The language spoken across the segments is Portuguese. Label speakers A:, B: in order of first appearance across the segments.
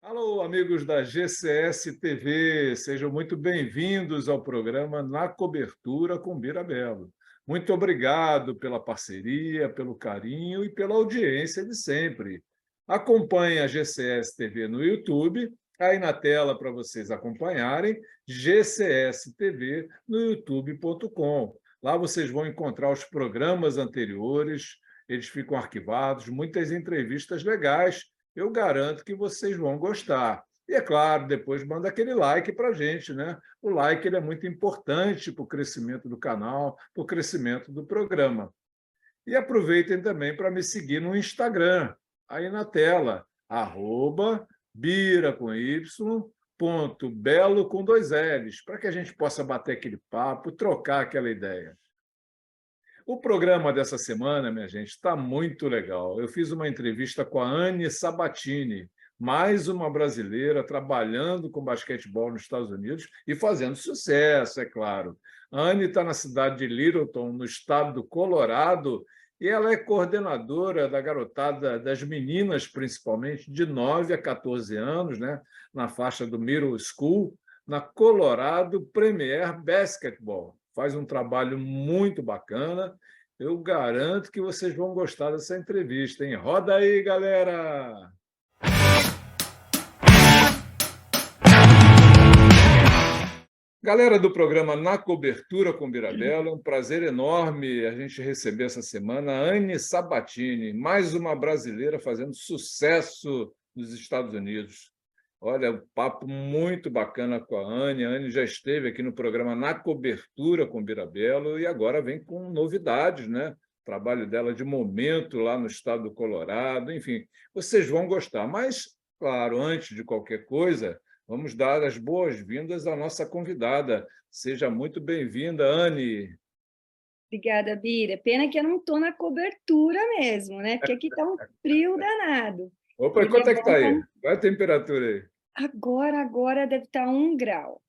A: Alô, amigos da GCS TV, sejam muito bem-vindos ao programa Na Cobertura com Bira Belo. Muito obrigado pela parceria, pelo carinho e pela audiência de sempre. Acompanhe a GCS TV no YouTube, aí na tela para vocês acompanharem, GCS TV no youtube.com. Lá vocês vão encontrar os programas anteriores, eles ficam arquivados, muitas entrevistas legais. Eu garanto que vocês vão gostar. E, é claro, depois manda aquele like para a gente, né? O like ele é muito importante para o crescimento do canal, para o crescimento do programa. E aproveitem também para me seguir no Instagram, aí na tela, @bira com y, ponto, belo com dois L's, para que a gente possa bater aquele papo, trocar aquela ideia. O programa dessa semana, minha gente, está muito legal. Eu fiz uma entrevista com a Anne Sabatini, mais uma brasileira trabalhando com basquetebol nos Estados Unidos e fazendo sucesso, é claro. A Anne está na cidade de Littleton, no estado do Colorado, e ela é coordenadora da garotada, das meninas, principalmente, de 9 a 14 anos, né, na faixa do Middle School, na Colorado Premier Basketball. Faz um trabalho muito bacana. Eu garanto que vocês vão gostar dessa entrevista, hein? Roda aí, galera! Galera do programa Na Cobertura com Birabella, é um prazer enorme a gente receber essa semana a Anne Sabatini, mais uma brasileira fazendo sucesso nos Estados Unidos. Olha, um papo muito bacana com a Anne. A Anne já esteve aqui no programa Na Cobertura com Birabello e agora vem com novidades, né? O trabalho dela de momento lá no estado do Colorado, enfim, vocês vão gostar. Mas, claro, antes de qualquer coisa, vamos dar as boas-vindas à nossa convidada. Seja muito bem-vinda, Anne.
B: Obrigada, Bira. Pena que eu não estou na cobertura mesmo, né? Porque aqui está um frio danado.
A: Opa, e
B: Ele é
A: quanto é que está
B: bom
A: aí? Qual é a temperatura aí?
B: agora deve estar 1 grau.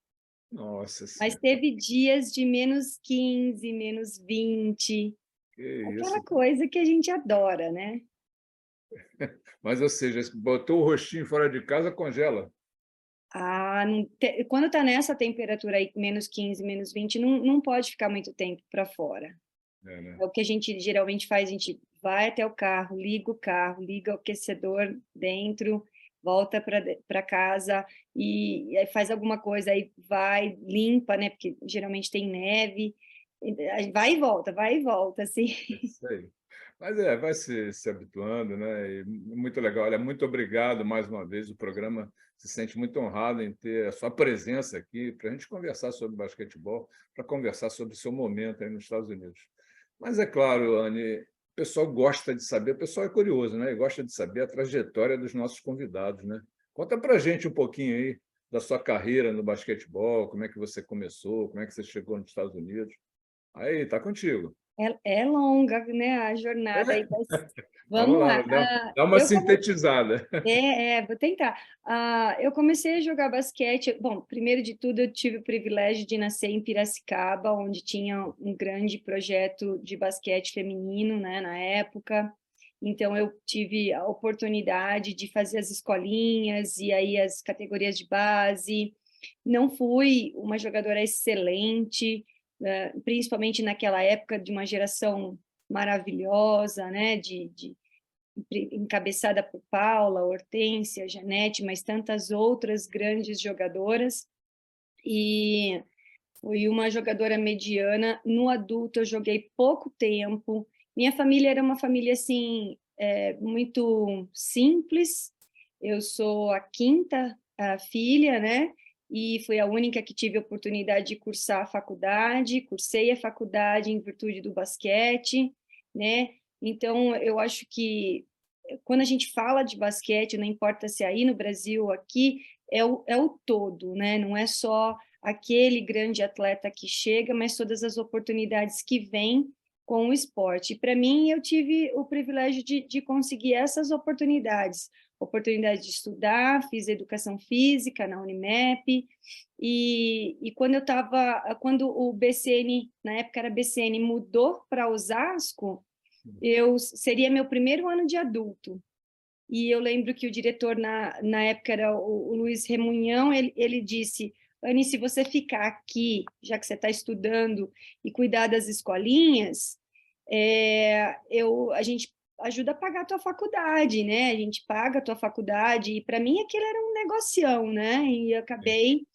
A: Nossa
B: Mas
A: Senhora,
B: teve dias de -15, -20,
A: que
B: aquela
A: isso.
B: coisa que a gente adora, né?
A: Mas, ou seja, botou o rostinho fora de casa, congela.
B: Quando está nessa temperatura aí, -15, -20, não pode ficar muito tempo para fora.
A: É, né?
B: É o que a gente geralmente faz, a gente vai até o carro, liga o aquecedor dentro, volta para casa e aí faz alguma coisa, aí vai, limpa, né, porque geralmente tem neve, aí vai e volta, assim.
A: É isso aí. Mas vai se habituando, né? E muito legal. Olha, muito obrigado mais uma vez. O programa se sente muito honrado em ter a sua presença aqui para a gente conversar sobre basquetebol, para conversar sobre o seu momento aí nos Estados Unidos. Mas é claro, Anne, o pessoal gosta de saber, o pessoal é curioso, né? E gosta de saber a trajetória dos nossos convidados, né? Conta para a gente um pouquinho aí da sua carreira no basquetebol, como é que você começou, como é que você chegou nos Estados Unidos. Aí, tá contigo.
B: É longa, né, a jornada aí, mas
A: Vamos
B: vamos
A: lá,
B: lá.
A: dá uma sintetizada.
B: Vou tentar. Eu comecei a jogar basquete. Bom, primeiro de tudo, eu tive o privilégio de nascer em Piracicaba, onde tinha um grande projeto de basquete feminino, né, na época. Então, eu tive a oportunidade de fazer as escolinhas e aí as categorias de base. Não fui uma jogadora excelente, principalmente naquela época de uma geração maravilhosa, né, encabeçada por Paula, Hortência, Janete, mas tantas outras grandes jogadoras, e fui uma jogadora mediana. No adulto eu joguei pouco tempo. Minha família era uma família assim, muito simples. Eu sou a quinta filha, né? E fui a única que tive a oportunidade de cursar a faculdade. Cursei a faculdade em virtude do basquete, né? Então, eu acho que quando a gente fala de basquete, não importa se é aí no Brasil ou aqui, é o todo, né? Não é só aquele grande atleta que chega, mas todas as oportunidades que vêm com o esporte. E para mim, eu tive o privilégio de conseguir essas oportunidades. Oportunidade de estudar, fiz educação física na Unimep, e quando o BCN, na época era BCN, mudou para Osasco, seria meu primeiro ano de adulto. e eu lembro que o diretor, na época, era o Luiz Remunhão, ele disse, Anny, se você ficar aqui, já que você está estudando, e cuidar das escolinhas, a gente ajuda a pagar a tua faculdade, né? A gente paga a tua faculdade, e para mim aquilo era um negocião, né? E eu acabei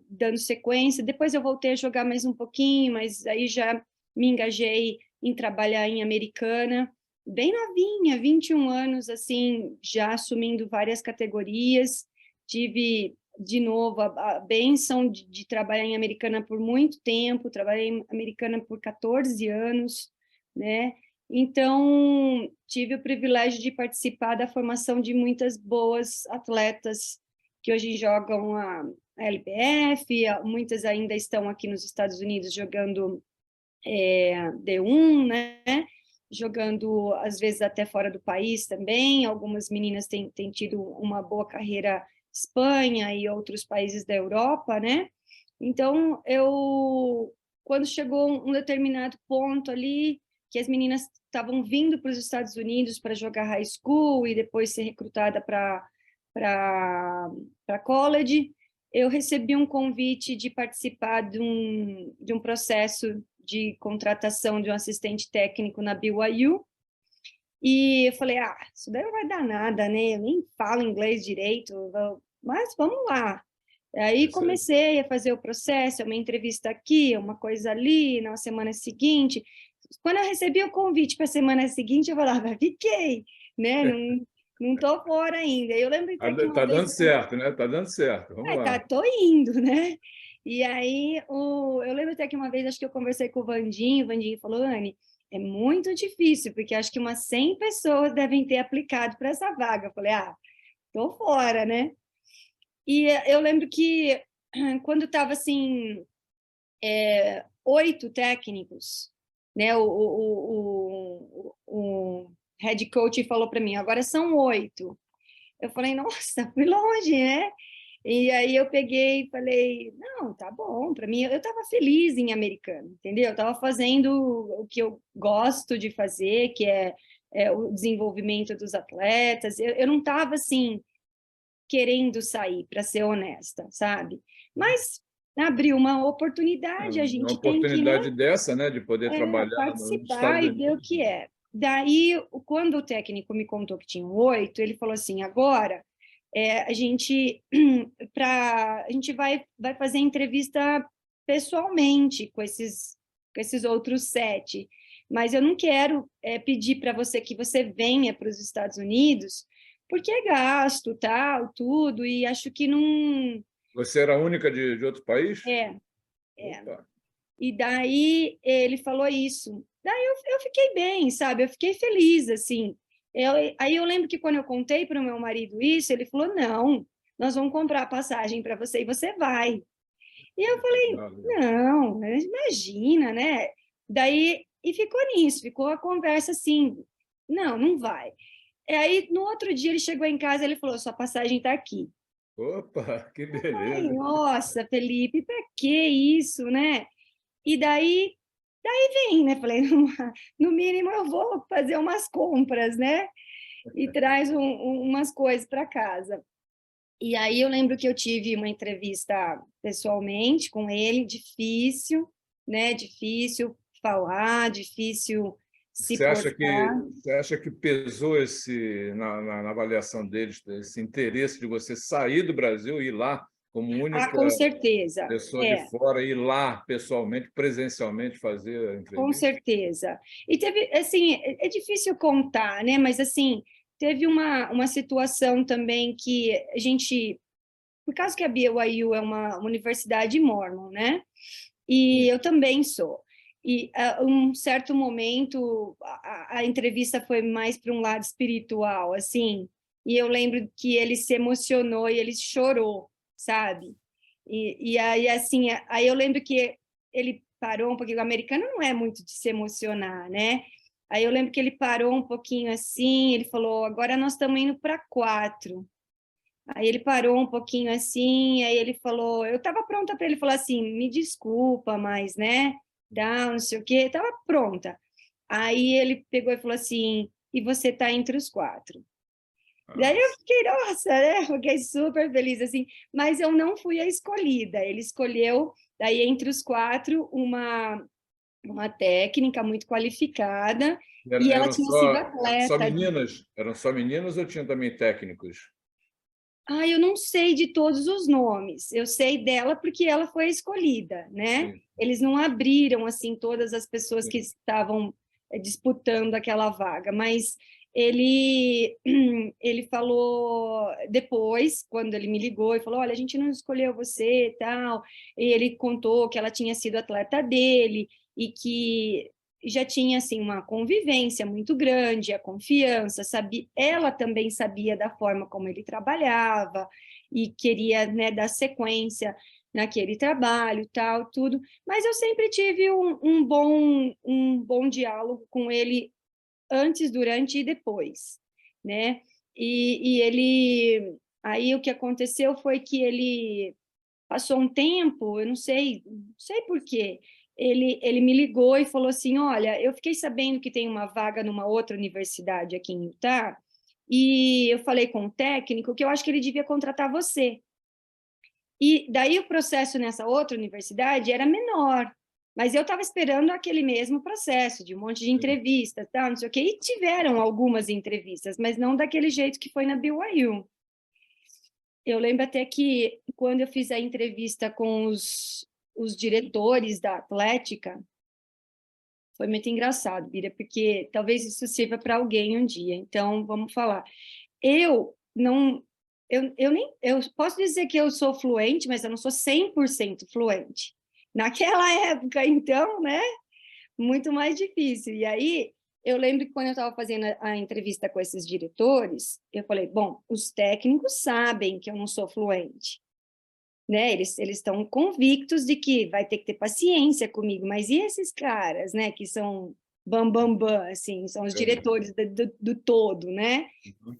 B: dando sequência. Depois eu voltei a jogar mais um pouquinho, mas aí já me engajei em trabalhar em Americana, bem novinha, 21 anos, assim, já assumindo várias categorias. Tive, de novo, a bênção de trabalhar em Americana por muito tempo, trabalhei em Americana por 14 anos, né? Então, tive o privilégio de participar da formação de muitas boas atletas que hoje jogam a LPF, muitas ainda estão aqui nos Estados Unidos jogando D1, né? Jogando, às vezes, até fora do país também. Algumas meninas têm tido uma boa carreira Espanha e outros países da Europa, né? Então, quando chegou um determinado ponto ali, que as meninas estavam vindo para os Estados Unidos para jogar high school e depois ser recrutada para college, eu recebi um convite de participar de um processo de contratação de um assistente técnico na BYU, e eu falei, isso daí não vai dar nada, né? Eu nem falo inglês direito, mas vamos lá. Aí comecei a fazer o processo, uma entrevista aqui, uma coisa ali, na semana seguinte. Quando eu recebi o convite para a semana seguinte, eu falava, fiquei, né? Não estou fora ainda. Eu lembro até que uma
A: Tá
B: vez...
A: dando certo, né? Tá dando certo. Vamos lá.
B: Tô indo, né? E aí, eu lembro até que uma vez, acho que eu conversei com o Vandinho falou, Anny, é muito difícil, porque acho que umas 100 pessoas devem ter aplicado para essa vaga. Eu falei, tô fora, né? E eu lembro que quando estava assim, 8 técnicos, né? O head coach falou para mim, agora são 8. Eu falei, nossa, fui longe, né? E aí eu peguei e falei, não, tá bom, para mim, eu estava feliz em Americana, entendeu? Eu estava fazendo o que eu gosto de fazer, que é o desenvolvimento dos atletas. Eu não estava, assim, querendo sair, para ser honesta, sabe? Mas abriu uma oportunidade, a
A: Uma
B: gente tem que, né,
A: oportunidade dessa, né, de poder trabalhar nos
B: participar
A: Estados
B: e ver o
A: Unidos.
B: que é. Daí, quando o técnico me contou que tinham 8, ele falou assim, agora a gente vai fazer entrevista pessoalmente com esses outros 7, mas eu não quero pedir para você que você venha para os Estados Unidos, porque é gasto, tal, tudo, e acho que não...
A: Você era a única de outro país?
B: É, é.
A: Opa.
B: E daí ele falou isso. Daí eu fiquei bem, sabe? Eu fiquei feliz, assim. Aí eu lembro que quando eu contei para o meu marido isso, ele falou, não, nós vamos comprar a passagem para você e você vai. E eu falei,
A: Valeu.
B: não, imagina, né? Daí, e ficou nisso, ficou a conversa assim, não vai. E aí, no outro dia, ele chegou em casa e ele falou, sua passagem está aqui.
A: Opa, que
B: Ai,
A: beleza.
B: nossa, Felipe, para que isso, né? E daí vem, né? Falei, no mínimo eu vou fazer umas compras, né? E traz umas coisas para casa. E aí eu lembro que eu tive uma entrevista pessoalmente com ele, difícil, né? Difícil falar, difícil se portar.
A: Você acha que pesou na avaliação deles, esse interesse de você sair do Brasil e ir lá como única
B: Com certeza.
A: pessoa de fora, ir lá pessoalmente, presencialmente fazer a
B: Com
A: entrevista?
B: certeza. E teve, assim, é difícil contar, né? Mas, assim, teve uma situação também que a gente... Por causa que a BYU é uma universidade mórmon, né? E eu também sou. E, a um certo momento, a entrevista foi mais para um lado espiritual, assim. E eu lembro que ele se emocionou e ele chorou, sabe? E aí, assim, aí eu lembro que ele parou um pouquinho. O americano não é muito de se emocionar, né? Aí eu lembro que ele parou um pouquinho assim, ele falou, agora nós estamos indo para 4. Aí ele parou um pouquinho assim, aí ele falou, eu estava pronta para ele falar assim, me desculpa, mas, né, tal, não sei o quê, estava pronta. Aí ele pegou e falou assim, e você está entre os 4. Daí eu
A: Nossa.
B: fiquei, nossa, né? Fiquei super feliz, assim, mas eu não fui a escolhida. Ele escolheu, daí, entre os quatro, uma técnica muito qualificada, e ela tinha sido
A: Eram só
B: atleta.
A: meninas? Eram só meninas ou tinha também técnicos?
B: Ah, eu não sei de todos os nomes. Eu sei dela porque ela foi a escolhida, né?
A: Sim,
B: Eles não abriram assim todas as pessoas que
A: sim.
B: estavam disputando aquela vaga, mas ele ele falou depois, quando ele me ligou e falou: "Olha, a gente não escolheu você, e tal". E ele contou que ela tinha sido atleta dele e que já tinha assim uma convivência muito grande, a confiança, sabia, ela também sabia da forma como ele trabalhava e queria, né, dar sequência naquele trabalho, tal, tudo. Mas eu sempre tive um bom diálogo com ele antes, durante e depois, né? E ele, aí o que aconteceu foi que ele passou um tempo, eu não sei por quê, ele me ligou e falou assim: "Olha, eu fiquei sabendo que tem uma vaga numa outra universidade aqui em Utah, e eu falei com o técnico que eu acho que ele devia contratar você". E daí o processo nessa outra universidade era menor, mas eu estava esperando aquele mesmo processo, de um monte de
A: Sim.
B: entrevistas, tal, não sei o quê, e tiveram algumas entrevistas, mas não daquele jeito que foi na BYU. Eu lembro até que quando eu fiz a entrevista com os diretores da Atlética, foi muito engraçado, Bira, porque talvez isso sirva para alguém um dia. Então, vamos falar. Eu não, eu posso dizer que eu sou fluente, mas eu não sou 100% fluente. Naquela época, então, né? Muito mais difícil. E aí, eu lembro que quando eu estava fazendo a entrevista com esses diretores, eu falei: bom, os técnicos sabem que eu não sou fluente, né? Eles estão convictos de que vai ter que ter paciência comigo, mas e esses caras, né? Que são bam, assim, são os
A: Sim.
B: diretores do todo, né?
A: Uhum.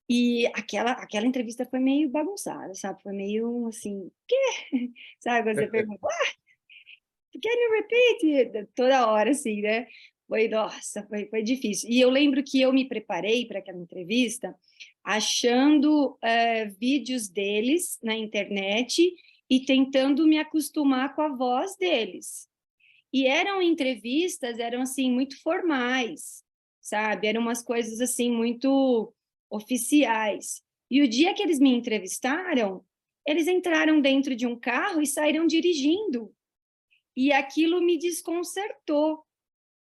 B: E aquela entrevista foi meio bagunçada, sabe? Foi meio assim, quê? Sabe quando você pergunta, can you repeat? Toda hora, assim, né? Nossa, foi difícil. E eu lembro que eu me preparei para aquela entrevista achando vídeos deles na internet e tentando me acostumar com a voz deles. E eram entrevistas, eram assim, muito formais, sabe? Eram umas coisas assim, muito oficiais. E o dia que eles me entrevistaram, eles entraram dentro de um carro e saíram dirigindo. E aquilo me desconcertou,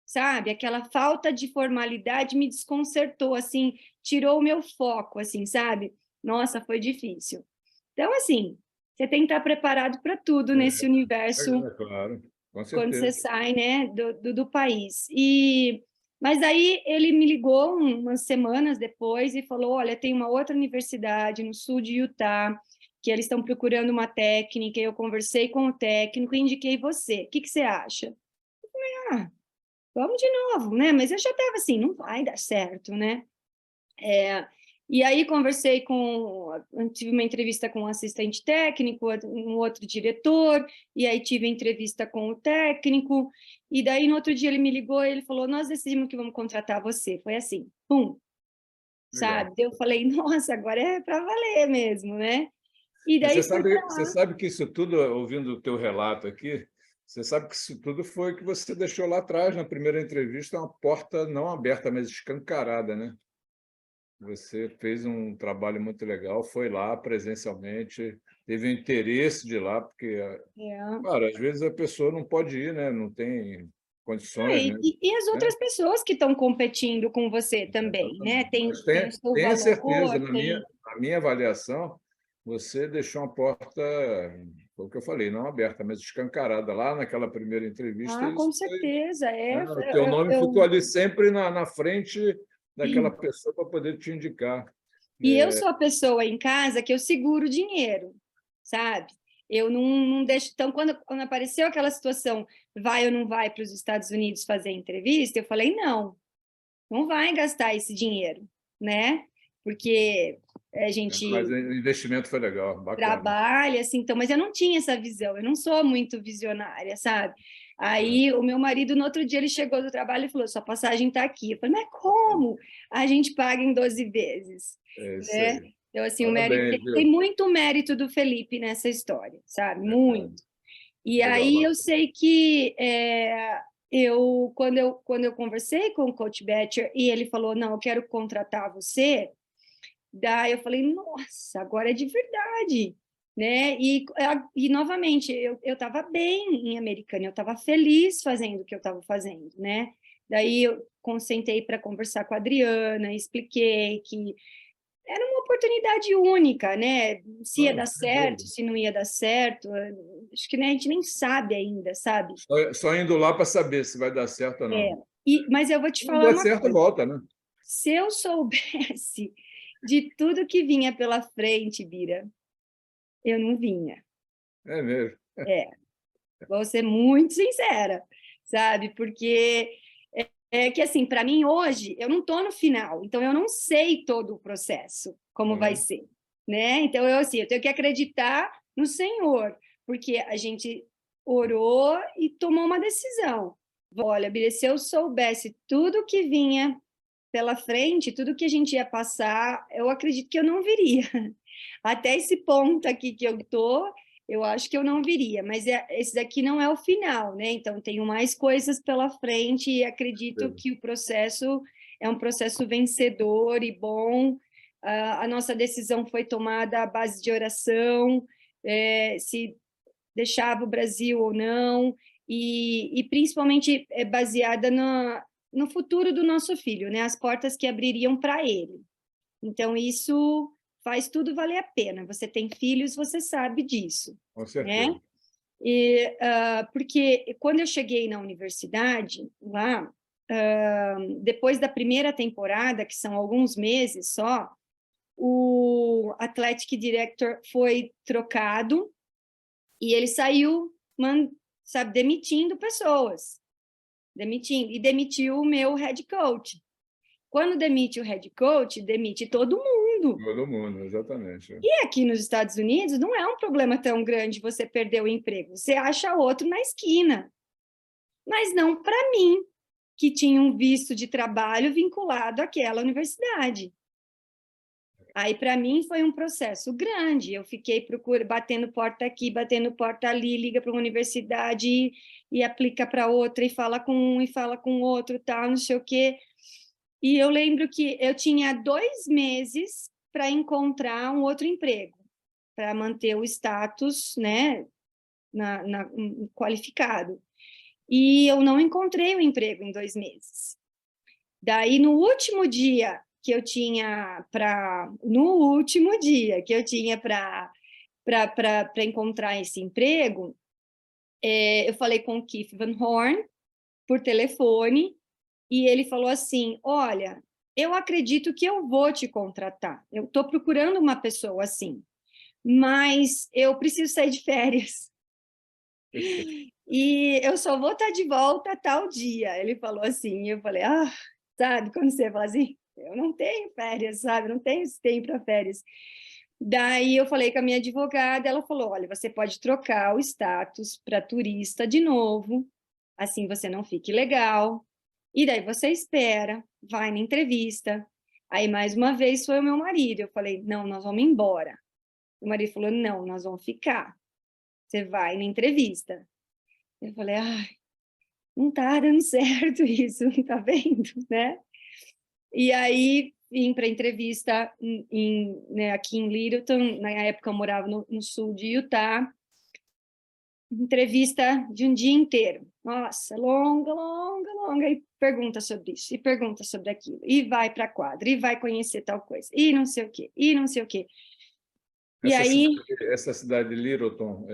B: sabe? Aquela falta de formalidade me desconcertou, assim, tirou o meu foco, assim, sabe? Nossa, foi difícil. Então, assim, você tem que estar preparado para tudo nesse universo
A: Claro, com
B: quando você
A: certeza.
B: sai, né, do país. Mas aí ele me ligou umas semanas depois e falou: olha, tem uma outra universidade no sul de Utah que eles estão procurando uma técnica. Eu conversei com o técnico e indiquei você. O que você acha? Ah, vamos de novo, né? Mas eu já estava assim, não vai dar certo, né? E aí conversei tive uma entrevista com um assistente técnico, um outro diretor, e aí tive entrevista com o técnico, e daí no outro dia ele me ligou e ele falou: nós decidimos que vamos contratar você. Foi assim, pum,
A: Legal.
B: sabe? Eu falei: nossa, agora é para valer mesmo, né? E
A: Mas
B: daí fui para
A: você
B: lá.
A: sabe que isso tudo, ouvindo o teu relato aqui, você sabe que isso tudo foi que você deixou lá atrás, na primeira entrevista, uma porta não aberta, mas escancarada, né? Você fez um trabalho muito legal, foi lá presencialmente, teve o interesse de ir lá, porque,
B: É.
A: claro, às vezes a pessoa não pode ir, né? Não tem condições, né?
B: E as
A: Né?
B: outras pessoas que estão competindo com você também, né?
A: Exatamente.
B: Tem,
A: Mas
B: tem o seu
A: tenha certeza,
B: valor, tem.
A: na minha avaliação, você deixou uma porta, foi o que eu falei, não aberta, mas escancarada. Lá naquela primeira entrevista,
B: Ah, com
A: isso foi,
B: certeza,
A: né? O teu nome ficou ali sempre na frente daquela pessoa para poder te indicar.
B: E eu sou a pessoa em casa que eu seguro o dinheiro, sabe? Eu não deixo. Então, quando apareceu aquela situação, vai ou não vai para os Estados Unidos fazer entrevista, eu falei: não, não vai gastar esse dinheiro, né? Porque a
A: Mas
B: gente
A: o investimento foi legal, bacana.
B: trabalha, assim, então, mas eu não tinha essa visão, eu não sou muito visionária, sabe? Aí o meu marido, no outro dia, ele chegou do trabalho e falou, sua passagem está aqui. Eu falei, mas como? A gente paga em 12 vezes,
A: É isso
B: né?
A: aí.
B: Então, assim, o mérito,
A: Parabéns,
B: tem
A: viu?
B: muito mérito do Felipe nessa história, sabe?
A: Verdade.
B: Muito. E
A: Legal.
B: aí eu sei que quando eu conversei com o Coach Betcher e ele falou, não, eu quero contratar você, daí eu falei, nossa, agora é de verdade, né? E novamente, eu estava bem em Americana, eu estava feliz fazendo o que eu estava fazendo, né? Daí eu consentei para conversar com a Adriana, expliquei que era uma oportunidade única, né? Se ia
A: Não,
B: dar
A: sem
B: certo,
A: dúvida.
B: se não ia dar certo, acho que, né, a gente nem sabe ainda, sabe?
A: Só indo lá para saber se vai dar certo ou não.
B: Mas eu vou te
A: Se não
B: falar
A: der
B: uma
A: certo,
B: coisa,
A: volta, né?
B: se eu soubesse de tudo que vinha pela frente, Bira, eu não vinha.
A: É mesmo.
B: É, vou ser muito sincera, sabe? Porque é que, assim, para mim, hoje, eu não estou no final, então eu não sei todo o processo, como vai
A: Uhum.
B: ser, né? Então, assim, eu tenho que acreditar no Senhor, porque a gente orou e tomou uma decisão. Olha, Bíblia, se eu soubesse tudo que vinha pela frente, tudo que a gente ia passar, eu acredito que eu não viria. Até esse ponto aqui que eu estou, eu acho que eu não viria, mas esse daqui não é o final, né? Então, tenho mais coisas pela frente e acredito que o processo é um processo vencedor e bom. A nossa decisão foi tomada à base de oração, se deixava o Brasil ou não, e principalmente baseada no futuro do nosso filho, né? As portas que abririam para ele. Então, isso faz tudo valer a pena. Você tem filhos, você sabe disso,
A: Com
B: né?
A: certeza.
B: Porque quando eu cheguei na universidade, lá, depois da primeira temporada, que são alguns meses só, o Athletic Director foi trocado e ele saiu, sabe, demitindo pessoas, e demitiu o meu head coach. Quando demite o head coach, demite todo mundo.
A: Todo mundo, exatamente.
B: E aqui nos Estados Unidos não é um problema tão grande você perder o emprego. Você acha outro na esquina. Mas não para mim, que tinha um visto de trabalho vinculado àquela universidade. Aí, para mim, foi um processo grande. Eu fiquei batendo porta aqui, batendo porta ali, liga para uma universidade e aplica para outra, e fala com um, e fala com outro, tal, não sei o quê. E eu lembro que eu tinha 2 meses para encontrar um outro emprego, para manter o status, né, qualificado. E eu não encontrei o emprego em 2 meses. Daí, no último dia que eu tinha para encontrar esse emprego, eu falei com o Keith Van Horn por telefone e ele falou assim: olha, eu acredito que eu vou te contratar. Eu estou procurando uma pessoa assim, mas eu preciso sair de férias. E eu só vou estar de volta tal dia. Ele falou assim, eu falei, sabe, quando você fala assim, eu não tenho férias, sabe, não tenho esse tempo para férias. Daí eu falei com a minha advogada, ela falou, olha, você pode trocar o status para turista de novo, assim você não fique legal, e daí você espera, vai na entrevista. Aí, mais uma vez, foi o meu marido, eu falei, não, nós vamos embora. O marido falou, não, nós vamos ficar, você vai na entrevista. Eu falei, não está dando certo isso, tá vendo, né? E aí vim para entrevista né, aqui em Littleton, na época eu morava no sul de Utah, entrevista de um dia inteiro. Nossa, longa, longa, longa, e pergunta sobre isso, e pergunta sobre aquilo, e vai para a quadra, e vai conhecer tal coisa, e não sei o quê, e não sei o quê. E aí...
A: Essa cidade de Littleton,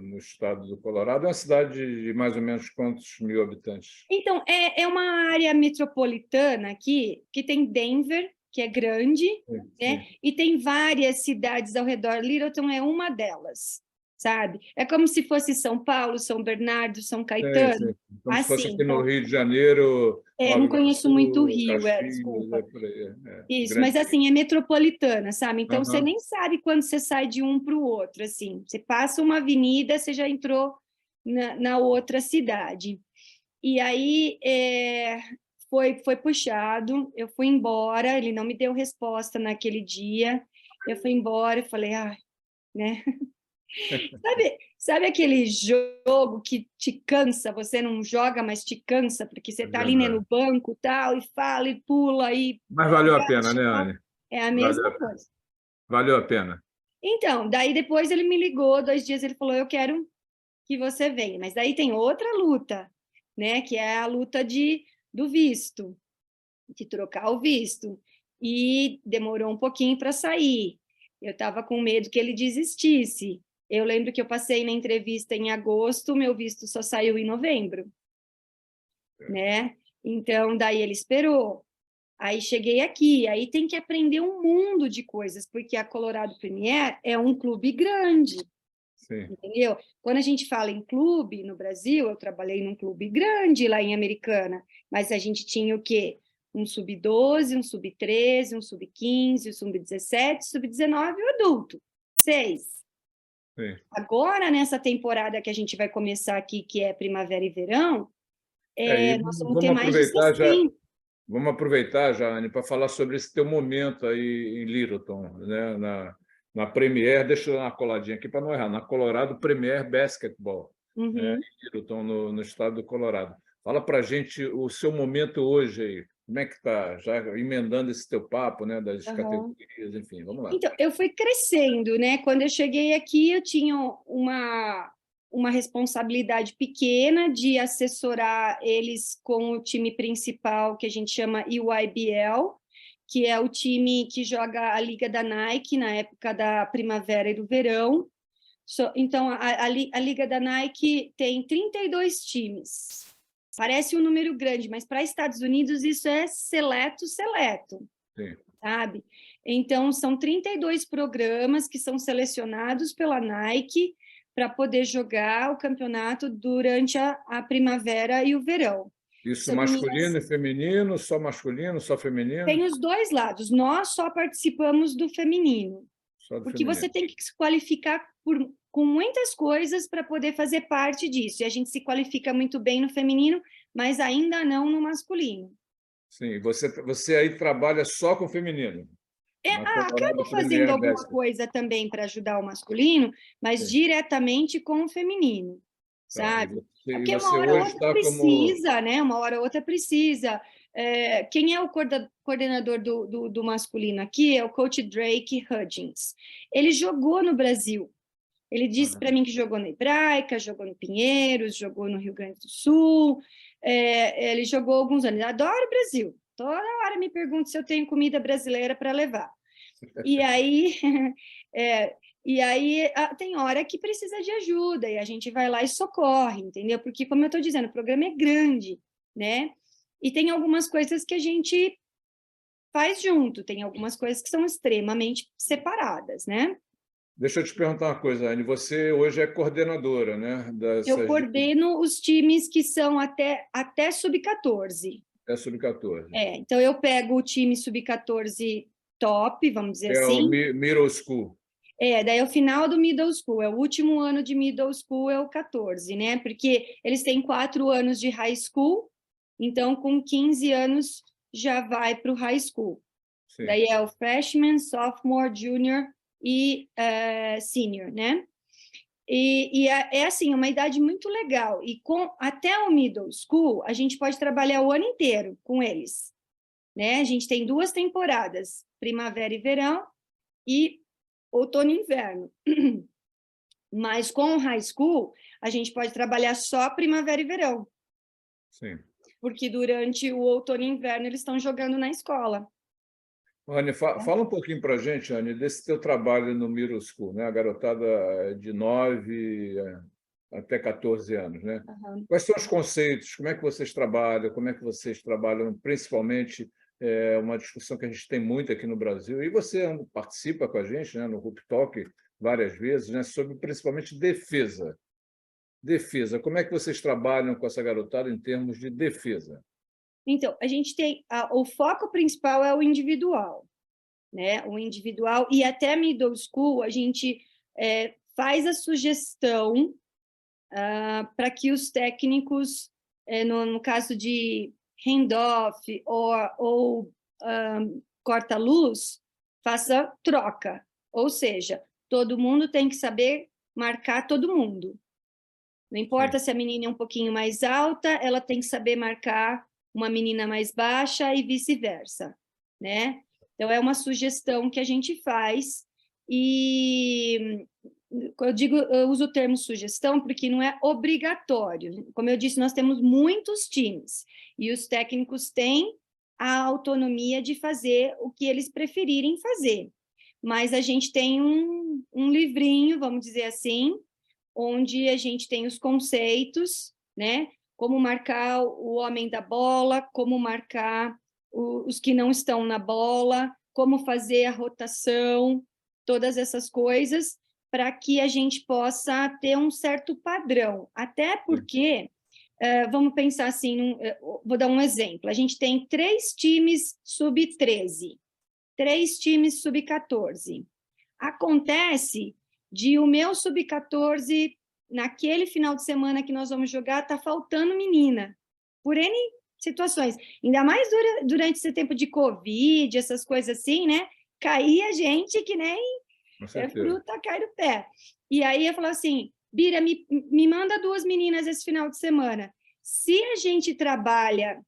A: no estado do Colorado, é uma cidade de mais ou menos quantos mil habitantes?
B: Então, é uma área metropolitana aqui, que tem Denver, que é grande,
A: Sim,
B: né?
A: sim.
B: E tem várias cidades ao redor. Littleton é uma delas, sabe? É como se fosse São Paulo, São Bernardo, São
A: Sim,
B: Caetano,
A: sim. Como se fosse
B: assim.
A: aqui no
B: Então,
A: Rio de Janeiro,
B: não
A: Nova
B: conheço muito o
A: Iguaçu,
B: Rio,
A: Caxias,
B: desculpa.
A: por aí.
B: Isso, mas
A: Grande.
B: assim, é metropolitana, sabe? Então, você
A: Aham.
B: nem sabe quando você sai de um para o outro, assim. Você passa uma avenida, você já entrou na outra cidade. E aí foi puxado, eu fui embora, ele não me deu resposta naquele dia, eu fui embora e falei, né? Sabe aquele jogo que te cansa, você não joga, mas te cansa, porque você
A: É
B: está ali, né, no
A: verdade.
B: banco, tal, e fala, e pula, e
A: Mas valeu a pena,
B: bate,
A: né,
B: tal.
A: Anne?
B: É a
A: Valeu,
B: mesma coisa.
A: valeu a pena.
B: Então, daí depois ele me ligou, 2 dias ele falou, eu quero que você venha. Mas daí tem outra luta, né, que é a luta do visto, de trocar o visto. E demorou um pouquinho para sair. Eu estava com medo que ele desistisse. Eu lembro que eu passei na entrevista em agosto, meu visto só saiu em novembro, né? Então, daí ele esperou. Aí cheguei aqui, aí tem que aprender um mundo de coisas, porque a Colorado Premier é um clube grande,
A: Sim.
B: entendeu? Quando a gente fala em clube no Brasil, eu trabalhei num clube grande lá em Americana, mas a gente tinha o quê? Um sub-12, um sub-13, um sub-15, um sub-17, sub-19 e o adulto. 6.
A: Sim.
B: Agora, nessa temporada que a gente vai começar aqui, que é primavera e verão,
A: E
B: nós vamos ter
A: vamos
B: mais de
A: aproveitar já,
B: 60.
A: Anne, para falar sobre esse teu momento aí em Littleton, né? Na Premier, deixa eu dar uma coladinha aqui para não errar, na Colorado Premier Basketball, né?
B: Uhum.
A: Em Littleton, no estado do Colorado. Fala para a gente o seu momento hoje aí, como é que está? Já emendando esse teu papo, né? Das
B: Uhum.
A: categorias, enfim, vamos lá.
B: Então, eu fui crescendo, né? Quando eu cheguei aqui, eu tinha uma responsabilidade pequena de assessorar eles com o time principal, que a gente chama EYBL, que é o time que joga a Liga da Nike na época da primavera e do verão. Então, a Liga da Nike tem 32 times. Parece um número grande, mas para Estados Unidos isso é seleto,
A: Sim.
B: sabe? Então, são 32 programas que são selecionados pela Nike para poder jogar o campeonato durante a primavera e o verão.
A: Isso
B: São meninas,
A: masculino e feminino, só masculino, só feminino?
B: tem os dois lados. Nós só participamos do feminino,
A: Só do
B: porque você
A: feminino.
B: tem que se qualificar com muitas coisas para poder fazer parte disso. E a gente se qualifica muito bem no feminino, mas ainda não no masculino.
A: Sim, você aí trabalha só com feminino, na
B: Acabo
A: Colorado
B: fazendo
A: Premier
B: alguma
A: Basket.
B: coisa também para ajudar o masculino, mas
A: Sim,
B: diretamente com o feminino,
A: tá.
B: sabe? É
A: E
B: porque uma
A: você
B: hora ou
A: hoje
B: outra
A: está como...
B: precisa, né? Uma hora ou outra precisa. Quem é o coordenador do masculino aqui é o coach Drake Hudgens. Ele jogou no Brasil. Ele disse para mim que jogou no Hebraica, jogou no Pinheiros, jogou no Rio Grande do Sul. Ele jogou alguns anos. Adoro o Brasil. Toda hora me pergunta se eu tenho comida brasileira para levar. E aí, tem hora que precisa de ajuda e a gente vai lá e socorre, entendeu? Porque, como eu estou dizendo, o programa é grande, né? E tem algumas coisas que a gente faz junto, tem algumas coisas que são extremamente separadas, né?
A: Deixa eu te perguntar uma coisa, Anne. Você hoje é coordenadora, né?
B: Eu
A: Dessas
B: coordeno os times que são até sub-14.
A: é sub-14.
B: Então, eu pego o time sub-14 top, vamos dizer
A: É o
B: assim.
A: Middle School.
B: Daí é o final do middle school, é o último ano de middle school, é o 14, né? Porque eles têm 4 anos de high school, então com 15 anos já vai para o high school.
A: Sim.
B: Daí é o freshman, sophomore, junior e senior, né? E é assim, uma idade muito legal. E até o middle school, a gente pode trabalhar o ano inteiro com eles, né? A gente tem 2 temporadas, primavera e verão, e outono e inverno. Mas com o high school, a gente pode trabalhar só primavera e verão,
A: Sim.
B: porque durante o outono e inverno eles estão jogando na escola.
A: Anne, fala um pouquinho para a gente, Anne, desse teu trabalho no Middle School, né? A garotada de 9 até 14 anos, né?
B: Uhum.
A: Quais são os conceitos? Como é que vocês trabalham? Como é que vocês trabalham, principalmente, uma discussão que a gente tem muito aqui no Brasil, e você participa com a gente, né, no Hoop Talk várias vezes, né, sobre principalmente defesa. Defesa. Como é que vocês trabalham com essa garotada em termos de defesa?
B: Então, a gente tem o foco principal é o individual, né? O individual, e até middle school a gente faz a sugestão para que os técnicos, no caso de handoff ou corta-luz, faça troca. Ou seja, todo mundo tem que saber marcar todo mundo. Não importa se a menina é um pouquinho mais alta, ela tem que saber marcar uma menina mais baixa e vice-versa, né? Então, é uma sugestão que a gente faz e eu uso o termo sugestão porque não é obrigatório. Como eu disse, nós temos muitos times e os técnicos têm a autonomia de fazer o que eles preferirem fazer. Mas a gente tem um livrinho, vamos dizer assim, onde a gente tem os conceitos, né? Como marcar o homem da bola, como marcar os que não estão na bola, como fazer a rotação, todas essas coisas, para que a gente possa ter um certo padrão. Até porque, vamos pensar assim, vou dar um exemplo, a gente tem 3 times sub-13, 3 times sub-14. Acontece de o meu sub-14, naquele final de semana que nós vamos jogar, tá faltando menina, por N situações. Ainda mais durante esse tempo de Covid, essas coisas assim, né? Caía gente que nem fruta cai do pé. E aí eu falo assim, Bira, me manda 2 meninas esse final de semana. Se a gente trabalha,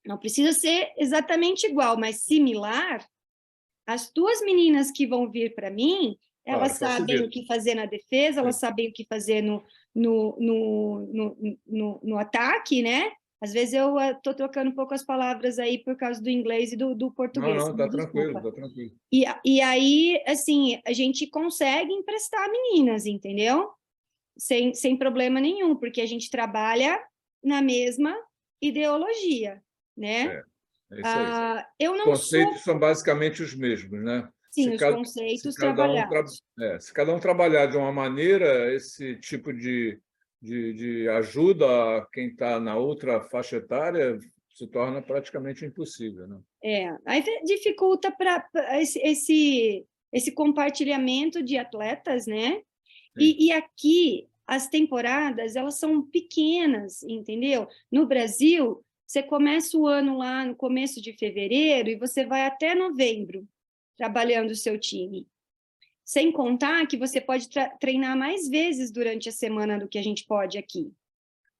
B: não precisa ser exatamente igual, mas similar, as 2 meninas que vão vir para mim, elas sabem o que fazer na defesa, elas sabem o que fazer no ataque, né? Às vezes eu estou trocando um pouco as palavras aí por causa do inglês e do português.
A: Não, está tranquilo, está tranquilo.
B: E aí, assim, a gente consegue emprestar meninas, entendeu? Sem problema nenhum, porque a gente trabalha na mesma ideologia, né?
A: É isso aí.
B: Eu
A: Os
B: não
A: conceitos são basicamente os mesmos, né?
B: Sim, os conceitos trabalhados.
A: Se cada um trabalhar de uma maneira, esse tipo de ajuda a quem está na outra faixa etária se torna praticamente impossível, né?
B: Aí dificulta para esse compartilhamento de atletas, né? E aqui as temporadas elas são pequenas, entendeu? No Brasil, você começa o ano lá no começo de fevereiro e você vai até novembro trabalhando o seu time. Sem contar que você pode treinar mais vezes durante a semana do que a gente pode aqui.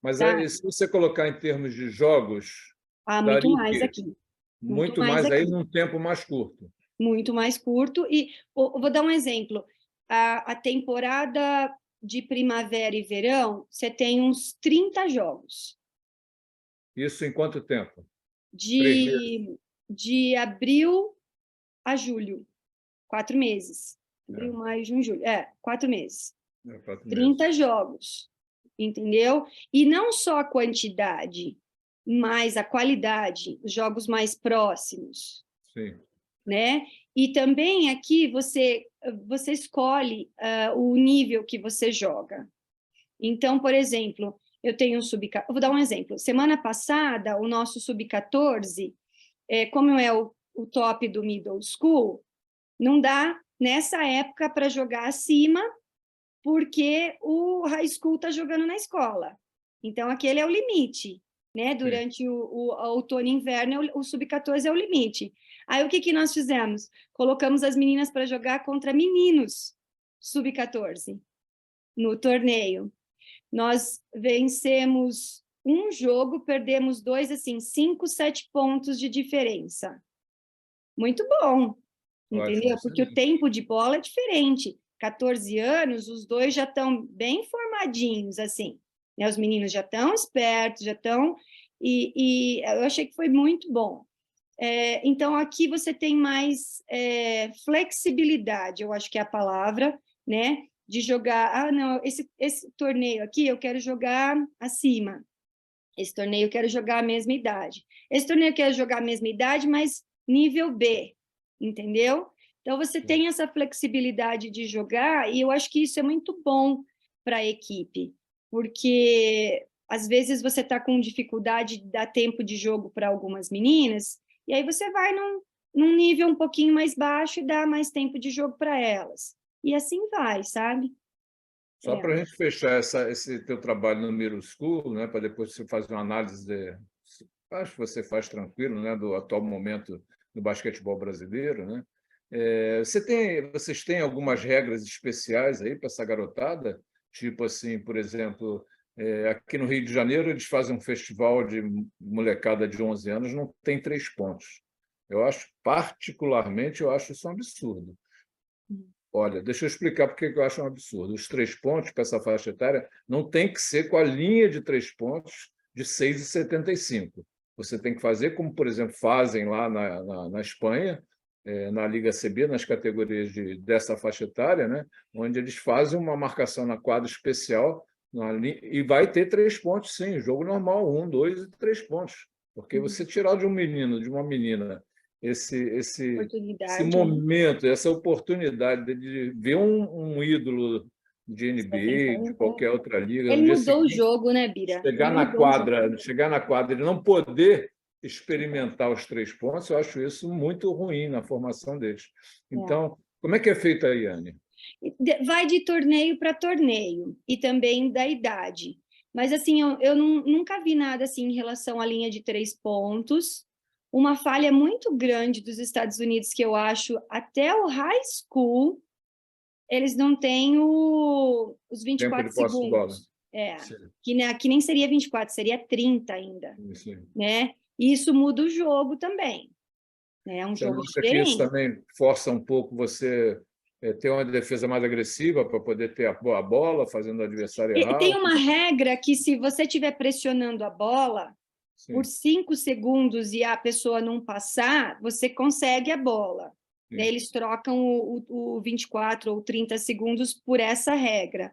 A: Mas
B: tá?
A: aí, se você colocar em termos de jogos,
B: muito
A: daria o
B: mais
A: quê?
B: aqui.
A: Muito mais aí num tempo mais curto.
B: Muito mais curto. E vou dar um exemplo. A temporada de primavera e verão, você tem uns 30 jogos.
A: Isso em quanto tempo?
B: De abril a julho. 4 meses. Abril, maio, junho, julho. 4 meses. 30 jogos. Entendeu? E não só a quantidade, mas a qualidade, os jogos mais próximos.
A: Sim.
B: Né? E também aqui você escolhe o nível que você joga. Então, por exemplo, eu tenho um sub-14, vou dar um exemplo. Semana passada, o nosso sub-14, como é o top do middle school, não dá nessa época para jogar acima, porque o high school está jogando na escola. Então, aquele é o limite, né? Durante o outono e inverno, o sub-14 é o limite. Aí, o que nós fizemos? Colocamos as meninas para jogar contra meninos sub-14 no torneio. Nós vencemos um jogo, perdemos 2, assim, 5, 7 pontos de diferença. Muito bom, entendeu? Porque o tempo de bola é diferente. 14 anos, os dois já estão bem formadinhos, assim. Né? Os meninos já estão espertos, já estão... E eu achei que foi muito bom. Então, aqui você tem mais flexibilidade, eu acho que é a palavra, né? De jogar, não, esse torneio aqui eu quero jogar acima. Esse torneio eu quero jogar a mesma idade. Esse torneio eu quero jogar a mesma idade, mas nível B, entendeu? Então, você tem essa flexibilidade de jogar, e eu acho que isso é muito bom para a equipe, porque às vezes você está com dificuldade de dar tempo de jogo para algumas meninas, e aí você vai num nível um pouquinho mais baixo e dá mais tempo de jogo para elas. E assim vai, sabe?
A: Só para a gente fechar esse teu trabalho no Middle School, né, para depois você fazer uma análise acho que você faz tranquilo, né, do atual momento do basquetebol brasileiro, né? Vocês têm algumas regras especiais aí para essa garotada? Tipo assim, por exemplo, aqui no Rio de Janeiro eles fazem um festival de molecada de 11 anos, não tem 3 pontos. Particularmente, eu acho isso um absurdo. Olha, deixa eu explicar por que eu acho um absurdo. Os 3 pontos para essa faixa etária não tem que ser com a linha de 3 pontos de 6,75. Você tem que fazer como, por exemplo, fazem lá na Espanha, na Liga CB, nas categorias dessa faixa etária, né? Onde eles fazem uma marcação na quadra especial e vai ter 3 pontos, sim, jogo normal, 1, 2 e 3 pontos. Porque você tirar de um menino, de uma menina, esse momento, essa oportunidade de ver um ídolo de NBA, de qualquer outra liga,
B: Ele mudou o jogo, né, Bira?
A: chegar na quadra e não poder experimentar os 3 pontos, eu acho isso muito ruim na formação deles. Então, como é que é feito aí, Anne?
B: Vai de torneio para torneio e também da idade. Mas, assim, eu nunca vi nada assim em relação à linha de 3 pontos. Uma falha muito grande dos Estados Unidos, que eu acho, até o high school, eles não têm os 24 segundos. Que aqui nem seria 24, seria 30 ainda.
A: Sim.
B: Né? E isso muda o jogo também. É um jogo diferente.
A: Que isso também força um pouco você ter uma defesa mais agressiva para poder ter a bola, fazendo o adversário errar?
B: Tem uma regra que, se você estiver pressionando a bola por 5 segundos e a pessoa não passar, você consegue a bola. Eles trocam o 24 ou 30 segundos por essa regra.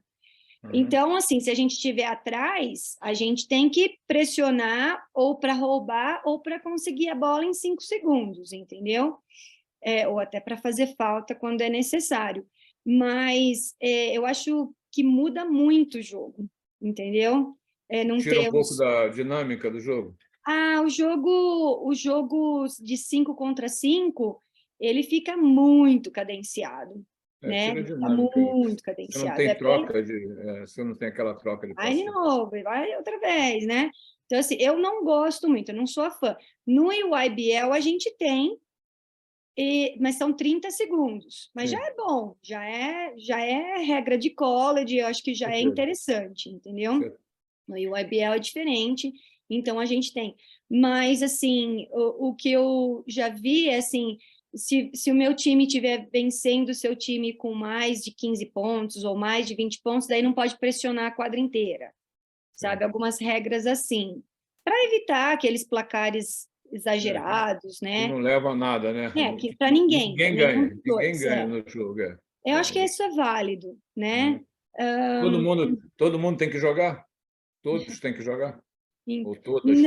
B: Então, assim, se a gente estiver atrás, a gente tem que pressionar ou para roubar ou para conseguir a bola em 5 segundos, entendeu? Ou até para fazer falta quando é necessário. Mas eu acho que muda muito o jogo, entendeu? Não
A: Tira um pouco da dinâmica do jogo?
B: O jogo de 5 contra 5, ele fica muito cadenciado. Né?
A: Tira a
B: Fica
A: dinâmica.
B: muito cadenciado.
A: Você não tem troca você não tem aquela troca de
B: passe. Vai de novo, vai outra vez, né? Então, assim, eu não gosto muito, eu não sou a fã. No UIBL a gente tem, mas são 30 segundos. Mas já é bom, já é regra de college, eu acho que já é interessante, entendeu? No UIBL é diferente, então a gente tem. Mas, assim, o que eu já vi é, assim, se o meu time estiver vencendo o seu time com mais de 15 pontos ou mais de 20 pontos, daí não pode pressionar a quadra inteira, sabe? Algumas regras assim, para evitar aqueles placares exagerados, né?
A: Que não leva a nada, né?
B: Para ninguém.
A: Ninguém ganha no jogo.
B: Eu acho que isso é válido, né?
A: Todo mundo tem que jogar? Todos têm que jogar? Ou todas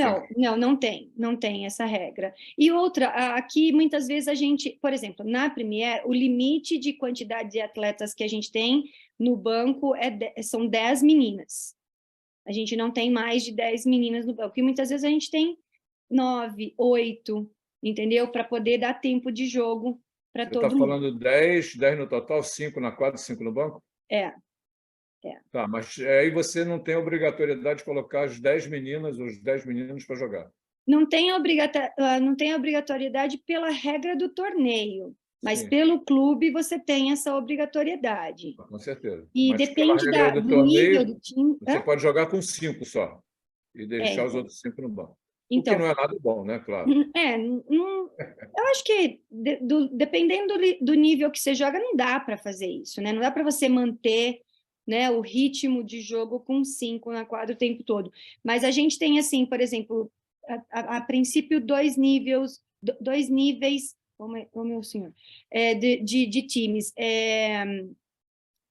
B: não tem essa regra. E outra, aqui muitas vezes a gente, por exemplo, na Premier, o limite de quantidade de atletas que a gente tem no banco são 10 meninas. A gente não tem mais de 10 meninas no banco. E muitas vezes a gente tem 9, 8, entendeu? Para poder dar tempo de jogo para todo mundo.
A: Você está falando 10 no total, 5 na quadra, 5 no banco? Tá, mas aí você não tem a obrigatoriedade de colocar as 10 meninas, os 10 meninos para jogar.
B: Não tem obrigatoriedade pela regra do torneio, mas pelo clube você tem essa obrigatoriedade.
A: Com certeza.
B: E
A: mas
B: depende do nível do time.
A: Você pode jogar com 5 só e deixar os outros 5 no banco. Então, o que não é nada bom, né? Claro.
B: Eu acho que, dependendo do nível que você joga, não dá para fazer isso, né? Não dá para você manter, né, o ritmo de jogo com 5 na quadra o tempo todo. Mas a gente tem, assim, por exemplo, a princípio, dois níveis, meu senhor, de times.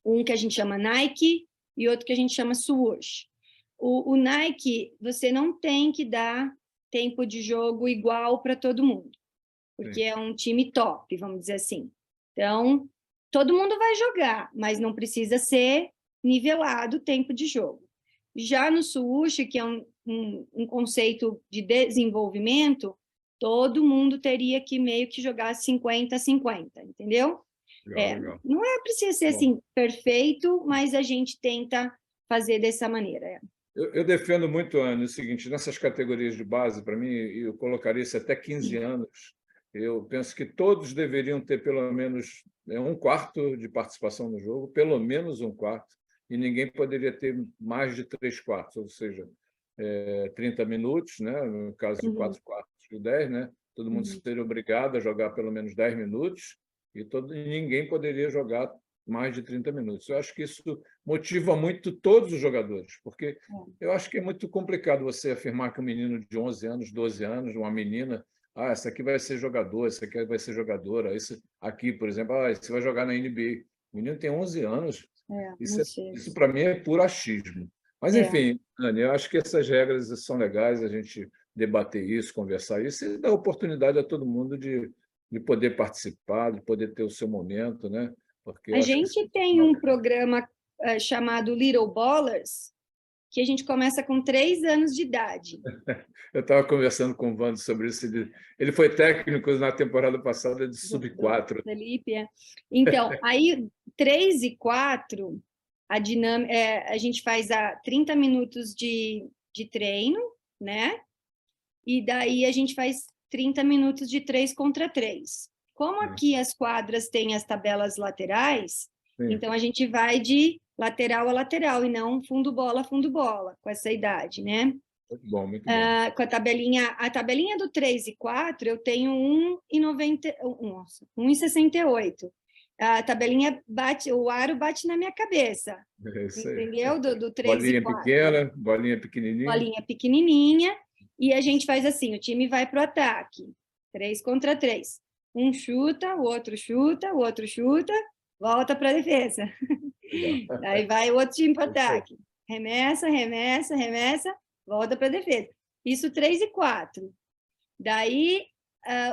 B: Um que a gente chama Nike e outro que a gente chama Swoosh. O Nike, você não tem que dar tempo de jogo igual para todo mundo, porque é um time top, vamos dizer assim. Então, todo mundo vai jogar, mas não precisa ser nivelado o tempo de jogo. Já no Swoosh, que é um conceito de desenvolvimento, todo mundo teria que meio que jogar 50-50, entendeu?
A: Legal, legal.
B: Não precisa ser
A: Bom,
B: assim perfeito, mas a gente tenta fazer dessa maneira.
A: eu defendo muito, Ana, o seguinte, nessas categorias de base, para mim, eu colocaria isso até 15 anos, eu penso que todos deveriam ter pelo menos um quarto de participação no jogo, pelo menos um quarto, e ninguém poderia ter mais de 3 quartos, ou seja, 30 minutos, né? No caso de
B: Uhum,
A: 4 quartos de 10, né? Todo mundo
B: uhum.
A: seria obrigado a jogar pelo menos 10 minutos e ninguém poderia jogar mais de 30 minutos. Eu acho que isso motiva muito todos os jogadores, porque eu acho que é muito complicado você afirmar que um menino de 11 anos, 12 anos, uma menina, essa aqui vai ser jogador, essa aqui vai ser jogadora, esse aqui, por exemplo, esse vai jogar na NBA. O menino tem 11 anos.
B: Não sei.
A: Isso para mim é puro achismo. Mas,
B: É.
A: enfim, Anny, eu acho que essas regras são legais, a gente debater isso, conversar isso, e dar oportunidade a todo mundo de poder participar, de poder ter o seu momento, né? Porque
B: A
A: eu acho que isso
B: gente
A: é
B: tem um
A: bacana.
B: programa chamado Little Ballers, que a gente começa com 3 anos de idade.
A: Eu estava conversando com o Vando sobre isso. Ele foi técnico na temporada passada de
B: Do
A: sub-4.
B: Felipe. Então, aí 3 e 4, a dinâmica, a gente faz 30 minutos de treino, né? E daí a gente faz 30 minutos de 3 contra 3. Como
A: Sim,
B: aqui as quadras têm as tabelas laterais,
A: sim.
B: então a gente vai de lateral a lateral e não fundo bola, com essa idade, né?
A: Muito bom, muito bom.
B: Com a tabelinha do 3 e 4, eu tenho 1,90, nossa, 1,68. A tabelinha bate, o aro bate na minha cabeça,
A: É isso aí.
B: entendeu? Do 3 e
A: Bolinha
B: 4.
A: pequena, bolinha pequenininha.
B: Bolinha pequenininha, e a gente faz assim, o time vai para o ataque, 3 contra 3. Um chuta, o outro chuta, volta para a defesa.
A: Legal.
B: Aí vai o outro time para o
A: É isso aí.
B: ataque. Remessa, remessa, remessa, volta para a defesa. Isso 3 e 4. Daí,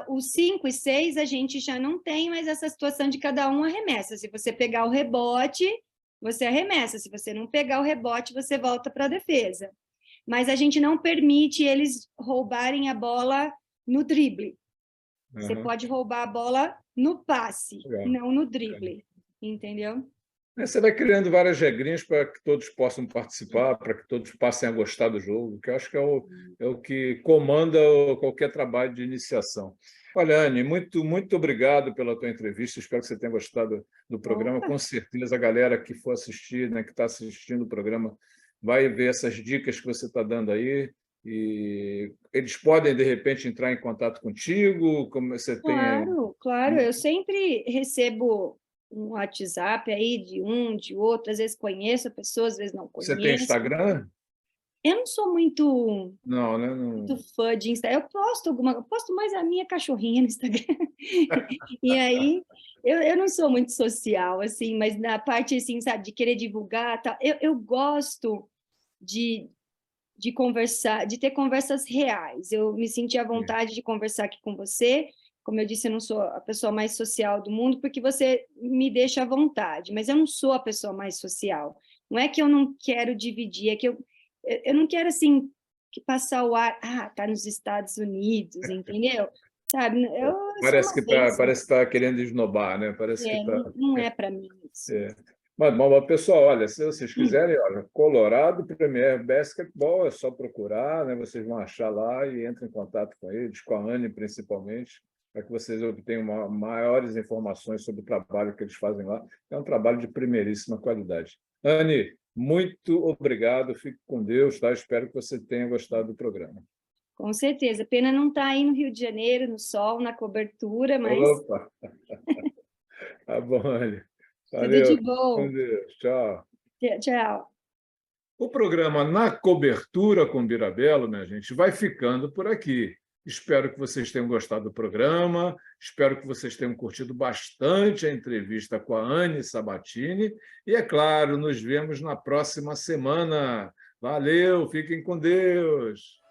B: os 5 e 6, a gente já não tem mais essa situação de cada um arremessa. Se você pegar o rebote, você arremessa. Se você não pegar o rebote, você volta para a defesa. Mas a gente não permite eles roubarem a bola no drible. Você
A: Aham,
B: pode roubar a bola no passe,
A: legal.
B: não no drible. Entendeu?
A: Você vai criando várias regrinhas para que todos possam participar, para que todos passem a gostar do jogo, que eu acho que é o que comanda qualquer trabalho de iniciação. Olha, Anny, muito, muito obrigado pela tua entrevista. Espero que você tenha gostado do programa.
B: Opa,
A: Com certeza, a galera que for assistir, né, que está assistindo o programa, vai ver essas dicas que você está dando aí. E eles podem, de repente, entrar em contato contigo, como você tem.
B: claro, claro. Eu sempre recebo um WhatsApp aí de um, de outro. Às vezes conheço a pessoa, às vezes não
A: Você tem
B: conheço.
A: Instagram?
B: Eu não sou
A: Não, né?
B: muito
A: Não.
B: fã de Instagram. Eu posto mais a minha cachorrinha no Instagram. E aí, eu não sou muito social, assim, mas na parte, assim, sabe, de querer divulgar, tal, eu gosto de, de conversar, de ter conversas reais. Eu me senti à vontade de conversar aqui com você. Como eu disse, eu não sou a pessoa mais social do mundo, porque você me deixa à vontade, mas eu não sou a pessoa mais social. Não é que eu não quero dividir, é que eu não quero, assim, que passar o ar, tá nos Estados Unidos, entendeu? Sabe, eu sou
A: Parece
B: uma
A: que está
B: bênção,
A: parece que tá querendo esnobar, né? Parece que está.
B: não é para mim isso.
A: É. Mas, pessoal, olha, se vocês quiserem, olha, Colorado Premier Basketball é só procurar, né? Vocês vão achar lá e entrem em contato com eles, com a Anne principalmente, para que vocês obtenham maiores informações sobre o trabalho que eles fazem lá. É um trabalho de primeiríssima qualidade. Anne, muito obrigado, fique com Deus, tá? Espero que você tenha gostado do programa.
B: Com certeza. Pena não estar aí no Rio de Janeiro, no sol, na cobertura, mas
A: Opa, tá bom, Anne.
B: tudo
A: Valeu,
B: de
A: fique com
B: bom.
A: Deus. Tchau.
B: Tchau.
A: O programa Na Cobertura com Birabelo, minha gente, vai ficando por aqui. Espero que vocês tenham gostado do programa, espero que vocês tenham curtido bastante a entrevista com a Anne Sabatini e, é claro, nos vemos na próxima semana. Valeu, fiquem com Deus!